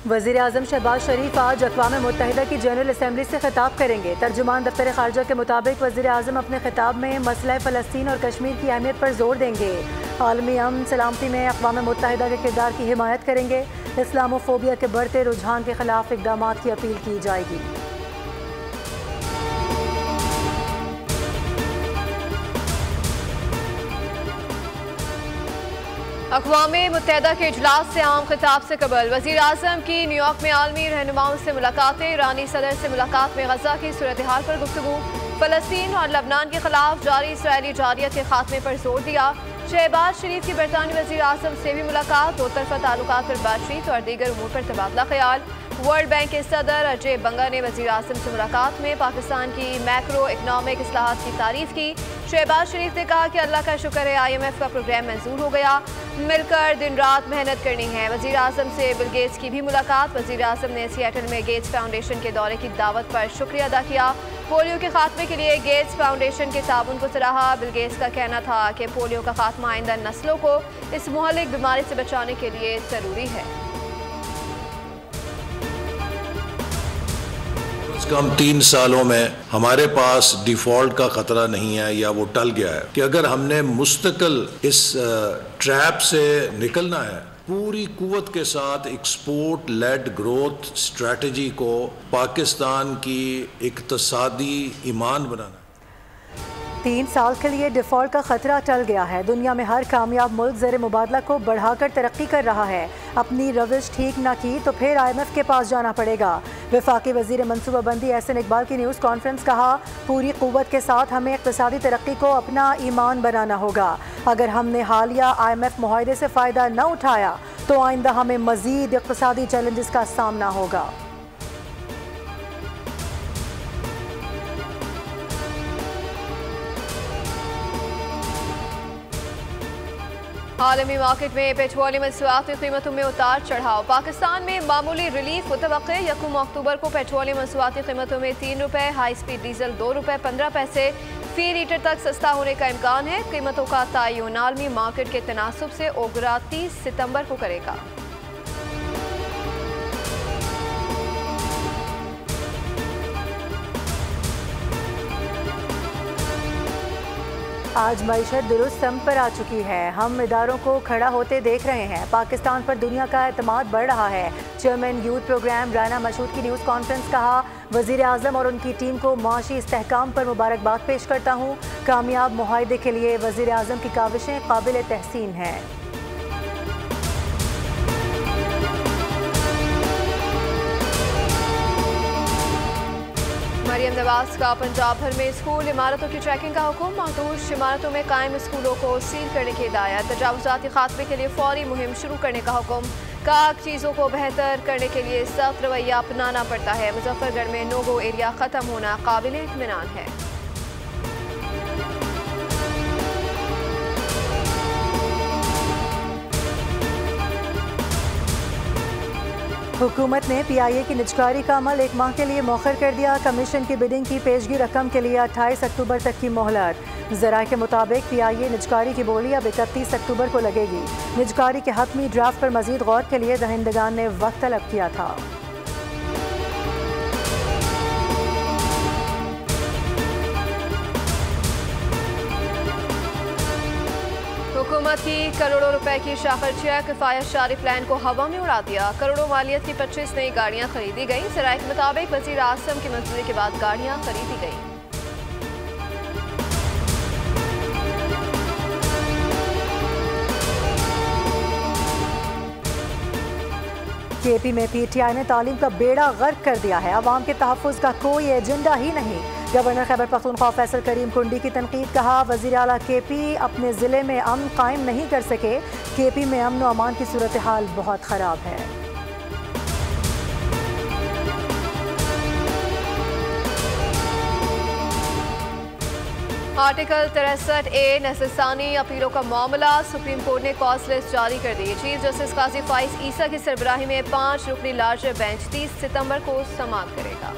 वज़ीर आज़म शहबाज शरीफ आज अक़वाम मुत्तहिदा की जनरल असम्बली से खिताब करेंगे। तर्जुमान दफ्तर ख़ारजा के मुताबिक वज़ीर आज़म अपने खिताब में मसला फ़लस्तीन और कश्मीर की अहमियत पर जोर देंगे। आलमी अमन सलामती में अक़वाम मुत्तहिदा के किरदार की हिमायत करेंगे। इस्लामोफोबिया के बढ़ते रुझान के खिलाफ इक़दाम की अपील की जाएगी। अक़वाम मुत्तहिदा के इजलास से आम खिताब से कबल वज़ीर आज़म की न्यूयॉर्क में आलमी रहनुमाओं से मुलाकातें। ईरानी सदर से मुलाकात में गजा की सूरत हाल पर गुफ्तगू, फ़लस्तीन और लबनान के खिलाफ जारी इसराइली जारियत के खात्मे पर जोर दिया। शहबाज शरीफ की बरतानी वज़ीर आज़म से भी मुलाकात, दो तरफ़ा ताल्लुकात पर बातचीत और दीगर उमूर पर तबादला ख्याल। वर्ल्ड बैंक के सदर अजय बंगा ने वज़ीर आज़म से मुलाकात में पाकिस्तान की मैक्रो इकनॉमिक इस्लाहात की तारीफ की। शहबाज शरीफ ने कहा कि अल्लाह का शुक्र है IMF का प्रोग्राम मंजूर हो गया, मिलकर दिन रात मेहनत करनी है। वज़ीर आज़म से बिल गेट्स की भी मुलाकात। वज़ीर आज़म ने सिएटल में गेट्स फाउंडेशन के दौरे की दावत पर शुक्रिया अदा किया। पोलियो के खात्मे के लिए गेट्स फाउंडेशन के ताउन को सराहा। बिल गेट्स का कहना था कि पोलियो का खात्मा आइंदा नस्लों को इस मुहलिक बीमारी से बचाने के लिए ज़रूरी है। कम 3 सालों में हमारे पास डिफॉल्ट का खतरा नहीं है या वो टल गया है कि अगर हमने मुस्तकिल इस ट्रैप से निकलना है, पूरी कुव्वत के साथ एक्सपोर्ट लेड ग्रोथ स्ट्रेटजी को पाकिस्तान की इक्तसादी ईमान बनाना। 3 साल के लिए डिफ़ॉल्ट का खतरा टल गया है। दुनिया में हर कामयाब मुल्क ज़र मुबादला को बढ़ाकर तरक्की कर रहा है। अपनी रविश ठीक ना की तो फिर IMF के पास जाना पड़ेगा। वफाकी वज़ीर मनसूबाबंदी एहसन इकबाल की न्यूज़ कॉन्फ्रेंस, कहा पूरी क़ुव्वत के साथ हमें इक़्तिसादी तरक्की को अपना ईमान बनाना होगा। अगर हमने हालिया IMF मुआहदे से फ़ायदा न उठाया तो आइंदा हमें मज़ीद इक़्तिसादी चैलेंजेस का सामना होगा। आलमी मार्केट में पेट्रोलियम मसनूआत की कीमतों में उतार चढ़ाव। पाकिस्तान में मामूली रिलीफ मुतवक्के। 1 अक्टूबर को पेट्रोलियम मसनूआत की कीमतों में 3 रुपये, हाई स्पीड डीजल 2 रुपये 15 पैसे फी लीटर तक सस्ता होने का इम्कान है। कीमतों का तयन आलमी मार्केट के तनासुब से ओगरा 30 सितंबर को करेगा। आज मईशत दुरुस्त सम पर आ चुकी है। हम इदारों को खड़ा होते देख रहे हैं। पाकिस्तान पर दुनिया का एतमाद बढ़ रहा है। Chairman youth programme Rana Mashhood की न्यूज़ कॉन्फ्रेंस, कहा वज़ीर आज़म और उनकी टीम को माशी इस्तेहकाम पर मुबारकबाद पेश करता हूँ। कामयाब मुआहदे के लिए वज़ीर आज़म की काविशें काबिल तहसीन हैं। मरियम नवाज का पंजाब भर में स्कूल इमारतों की चेकिंग का हुक्म। महदूद इमारतों में कायम स्कूलों को सील करने की हिदायत। तजावुज़ाती खात्मे के लिए फौरी मुहिम शुरू करने का हुक्म। कहा चीज़ों को बेहतर करने के लिए सख्त रवैया अपनाना पड़ता है। मुजफ्फरगढ़ में नो गो एरिया ख़त्म होना काबिल इत्मीनान है। हुकूमत ने PIA की निजकारी का अमल 1 माह के लिए मौखर कर दिया। कमीशन की बिडिंग की पेशगी रकम के लिए 28 अक्टूबर तक की मोहलत। ज़राए के मुताबिक PIA निजकारी की बोली अब 31 अक्टूबर को लगेगी। निजकारी के हतमी ड्राफ्ट पर मजीद गौर के लिए दहिंदगान ने वक्त तलब किया था। हुकूमत की करोड़ों रुपए की शाखरचिया किफायत शारी प्लान को हवा में उड़ा दिया। करोड़ों मालियत की 25 नई गाड़ियां खरीदी गईं। ज़राए के मुताबिक वज़ीर आज़म की मंजूरी के बाद गाड़ियां खरीदी गईं। KP में PTI ने तालीम का बेड़ा गर्क कर दिया है। अवाम के तहफ़्फ़ुज़ का कोई एजेंडा ही नहीं। गवर्नर खैबर पख्तूनख्वा फैसल करीम कुंडी की तनकीद, कहा वज़ीर आला KP अपने ज़िले में अमन कायम नहीं कर सके। KP में अमन व अमान की सूरत हाल बहुत ख़राब है। आर्टिकल 63A नससानी अपीलों का मामला। सुप्रीम कोर्ट ने कॉज लिस्ट जारी कर दी। चीफ जस्टिस काजी फाइज ईसा की सरबराही में 5 रुकनी लार्जर बेंच 30 सितंबर को समाअत करेगा।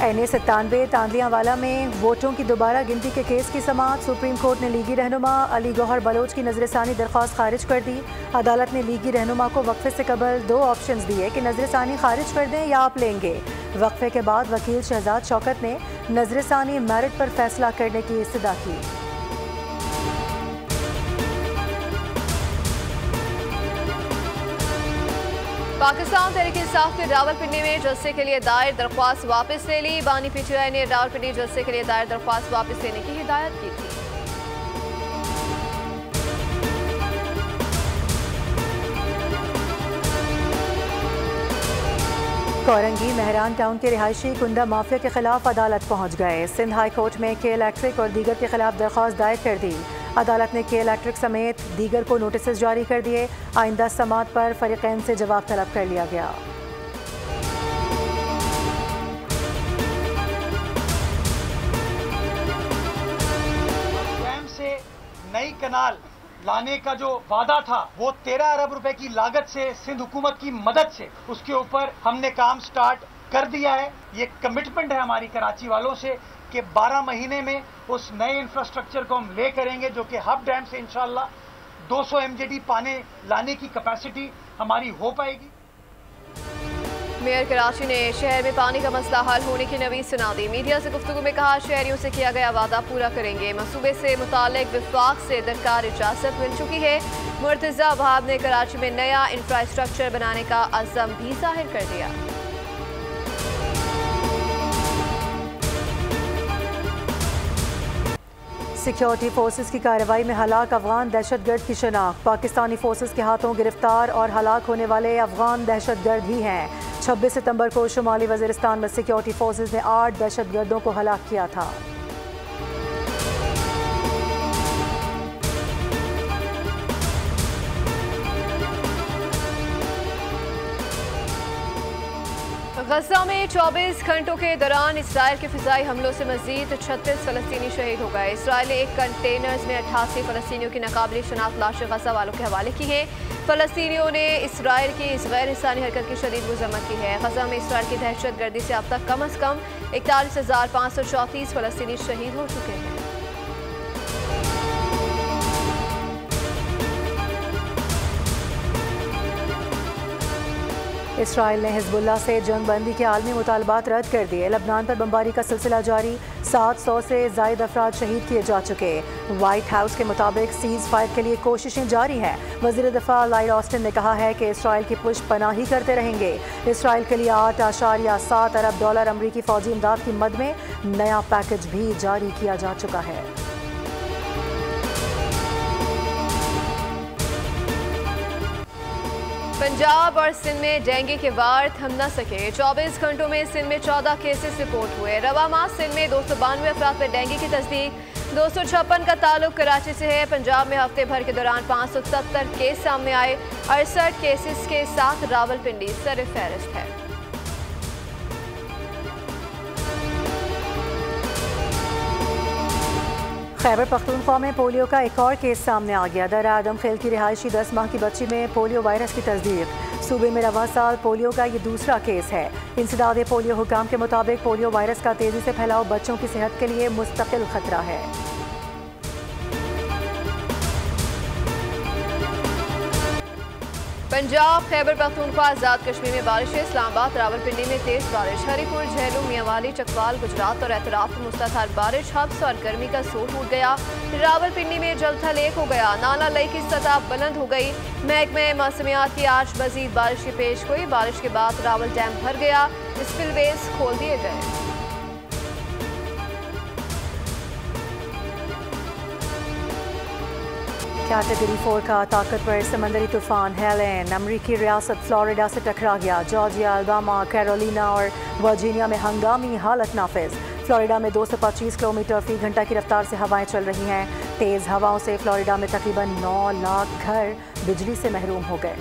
NA97 तांदियांवाला में वोटों की दोबारा गिनती के केस की समाअत। सुप्रीम कोर्ट ने लीगी रहनुमा अली गौहर बलोच की नजरसानी दरख्वास्त खारिज कर दी। अदालत ने लीगी रहनुमा को वक्फे से कबल 2 ऑप्शंस दिए कि नजरसानी खारिज कर दें या आप लेंगे। वक्फे के बाद वकील शहजाद शौकत ने नजरसानी मेरिट पर फैसला करने की इस्तदा की। पाकिस्तान तहरीक-ए-इंसाफ ने रावलपिंडी में जलसे के लिए दायर दरख्वास्त वापस ले ली। बानी पीटीआई ने रावलपिंडी जलसे के लिए दायर दरख्वास्त वापस लेने की हिदायत की थी। कोरंगी मेहरान टाउन के रिहायशी कुंडा माफिया के खिलाफ अदालत पहुंच गए। सिंध हाई कोर्ट में के इलेक्ट्रिक और दीगर के खिलाफ दरख्वास्त दायर कर दी। अदालत ने के इलेक्ट्रिक समेत दीगर को नोटिस जारी कर दिए। आइंदा समाअत पर फरीकैन से जवाब तलब कर लिया गया। डैम से नई कनाल लाने का जो वादा था वो 13 अरब रुपए की लागत से सिंध हुकूमत की मदद से उसके ऊपर हमने काम स्टार्ट कर दिया है। ये कमिटमेंट है हमारी कराची वालों से कि 12 महीने में उस नए इंफ्रास्ट्रक्चर को हम ले करेंगे जो कि हब डैम से इंशाल्लाह 200 MJD पानी लाने की कैपेसिटी हमारी हो पाएगी। मेयर कराची ने शहर में पानी का मसला हल होने की नवीद सुना दी। मीडिया से गुफ्तगू में कहा, शहरियों से किया गया वादा पूरा करेंगे। मंसूबे से मुतालिक विफाक से दरकार इजाजत मिल चुकी है। मुर्तजा वहाब ने कराची में नया इंफ्रास्ट्रक्चर बनाने का अज़्म भी जाहिर कर दिया। सिक्योरिटी फोर्सेस की कार्रवाई में हलाक अफगान दहशतगर्द की शनाख्त। पाकिस्तानी फोर्सेस के हाथों गिरफ्तार और हलाक होने वाले अफगान दहशतगर्द ही हैं। 26 सितंबर को शुमाली वज़ीरिस्तान में सिक्योरिटी फोर्सेस ने 8 दहशतगर्दों को हलाक किया था। गजा में 24 घंटों के दौरान इसराइल के फिजाई हमलों से मजीद 36 फलस्तीनी शहीद हो गए। इसराइल ने 1 कंटेनर्स में 88 फलस्तीनियों की नाकाबिल शनाख्त लाशें गजा वालों के हवाले की हैं। फलस्तीनियों ने इसराइल की इस गैर इंसानी हरकत की शदीद मजम्मत की है। गजा में इसराइल की दहशत गर्दी से अब तक कम अज़ कम 41,534 फलस्तीनी शहीद हो चुके हैं। इसराइल ने हिजबुल्लाह से जंग बंदी के आलमी मुतालबात रद्द कर दिए। लबनान पर बमबारी का सिलसिला जारी। 700 से ज़ायद अफराद शहीद किए जा चुके। व्हाइट हाउस के मुताबिक सीज फायर के लिए कोशिशें जारी हैं। वज़ीर दिफा लॉयड ऑस्टिन ने कहा है कि इसराइल की पुष्ट पनाही करते रहेंगे। इसराइल के लिए $8.7 अरब अमरीकी फौजी इमदाद की मद में नया पैकेज भी जारी किया जा चुका है। पंजाब और सिंध में डेंगू के वार थम न सके। 24 घंटों में सिंध में 14 केसेस रिपोर्ट हुए। रवा माह सिंध में 292 अफराद पर डेंगू की तस्दीक। 256 का ताल्लुक कराची से है। पंजाब में हफ्ते भर के दौरान 570 केस सामने आए। 68 केसेस के साथ रावलपिंडी सर फहरिस्त है। खैबर पख्तूनख्वा में पोलियो का एक और केस सामने आ गया। दर आदम खेल की रिहायशी 10 माह की बच्ची में पोलियो वायरस की तस्दीक। सूबे में रवा साल पोलियो का ये दूसरा केस है। इंसदाद पोलियो हुकाम के मुताबिक पोलियो वायरस का तेजी से फैलाव बच्चों की सेहत के लिए मुस्तकिल खतरा है। पंजाब, खैबर पख्तूनख्वा, आज़ाद कश्मीर में बारिश। इस्लामाबाद, रावलपिंडी में तेज बारिश। हरीपुर, झेलम, मियांवाली, चकवाल, गुजरात और एतराफ में मुसलाधार बारिश। हब्स और गर्मी का जोर टूट गया। रावलपिंडी में जलथल एक हो गया। नाला लई की सतह बुलंद हो गई। महकमे मौसमियात की आज मजीद बारिश की पेश गोई। बारिश के बाद रावल डैम भर गया। स्पिलवेज खोल दिए गए। कैटेगरी 4 का ताकतवर समंदरी तूफान हेलेन अमरीकी रियासत फ्लोरिडा से टकरा गया। जॉर्जिया, अल्बामा, कैरोलिना और वर्जीनिया में हंगामी हालत नाफिज। फ्लोरिडा में 225 किलोमीटर फी घंटा की रफ्तार से हवाएं चल रही हैं। तेज़ हवाओं से फ्लोरिडा में तकरीबन 9 लाख घर बिजली से महरूम हो गए।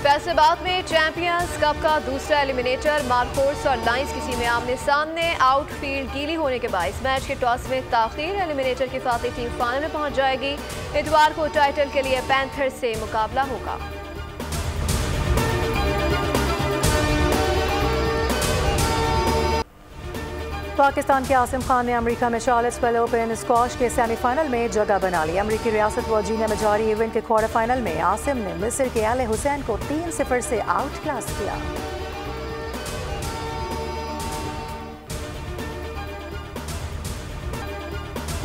फैसलाबाद में चैंपियंस कप का दूसरा एलिमिनेटर मार्कोर्स और लाइंस किसी में आमने सामने आउटफील्ड गीली होने के बायस मैच के टॉस में ताखीर। एलिमिनेटर की फातिह टीम फाइनल में पहुंच जाएगी। इतवार को टाइटल के लिए पैंथर से मुकाबला होगा। पाकिस्तान के आसिम खान ने अमेरिका में चार्ल्सवेल ओपन स्क्वॉश के सेमीफाइनल में जगह बना ली। अमेरिकी रियासत वर्जीनिया में जारी इवेंट के क्वार्टर फाइनल में आसिम ने मिस्र के अली हुसैन को 3-0 से आउट क्लास किया।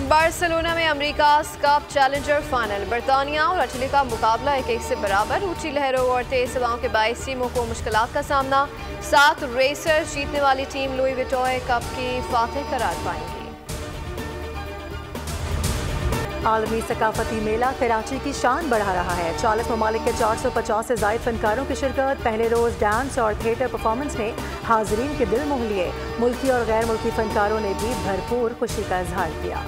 बार्सिलोना में अमेरिका कप चैलेंजर फाइनल। बरतानिया और इटली का मुकाबला 1-1 से बराबर। ऊंची लहरों और तेज हवाओं के बायस टीमों को मुश्किलात का सामना। 7 रेसर्स जीतने वाली टीम लुई विटॉय कप की फातिह करार पाएंगी। आलमी सकाफती मेला कराची की शान बढ़ा रहा है। 40 ममालिक के 450 से ज्यादा फनकारों की शिरकत। पहले रोज डांस और थिएटर परफॉर्मेंस ने हाजरीन के दिल मोह लिए। मुल्की और गैर मुल्की फनकारों ने भी भरपूर खुशी का इजहार किया।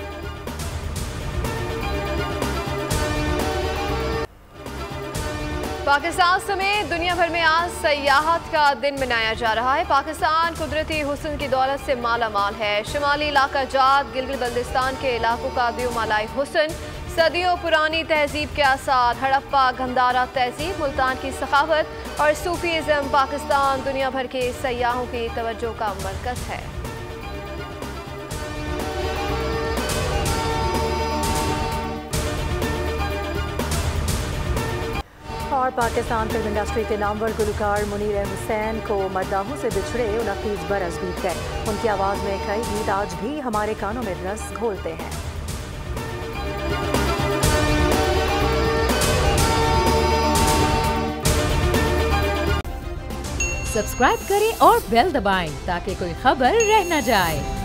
पाकिस्तान समेत दुनिया भर में आज सयाहत का दिन मनाया जा रहा है। पाकिस्तान कुदरती हुस्न की दौलत से माला माल है। शुमाली इलाका जात गिलगित बल्तिस्तान के इलाकों का दियोमालाई हुस्न, सदियों पुरानी तहजीब के आसार, हड़प्पा गंधारा तहजीब, मुल्तान की सखावत और सूफीज़म पाकिस्तान दुनिया भर के सयाहों की तवज्जो का मरकज़ है। और पाकिस्तान फिल्म इंडस्ट्री के नामवर गुलकार मुनीर हुसैन को मद्दाहों से बिछड़े 29 बरस बीत गए। उनकी आवाज़ में कई गीत आज भी हमारे कानों में रस घोलते हैं। सब्सक्राइब करें और बेल दबाएं ताकि कोई खबर रह न जाए।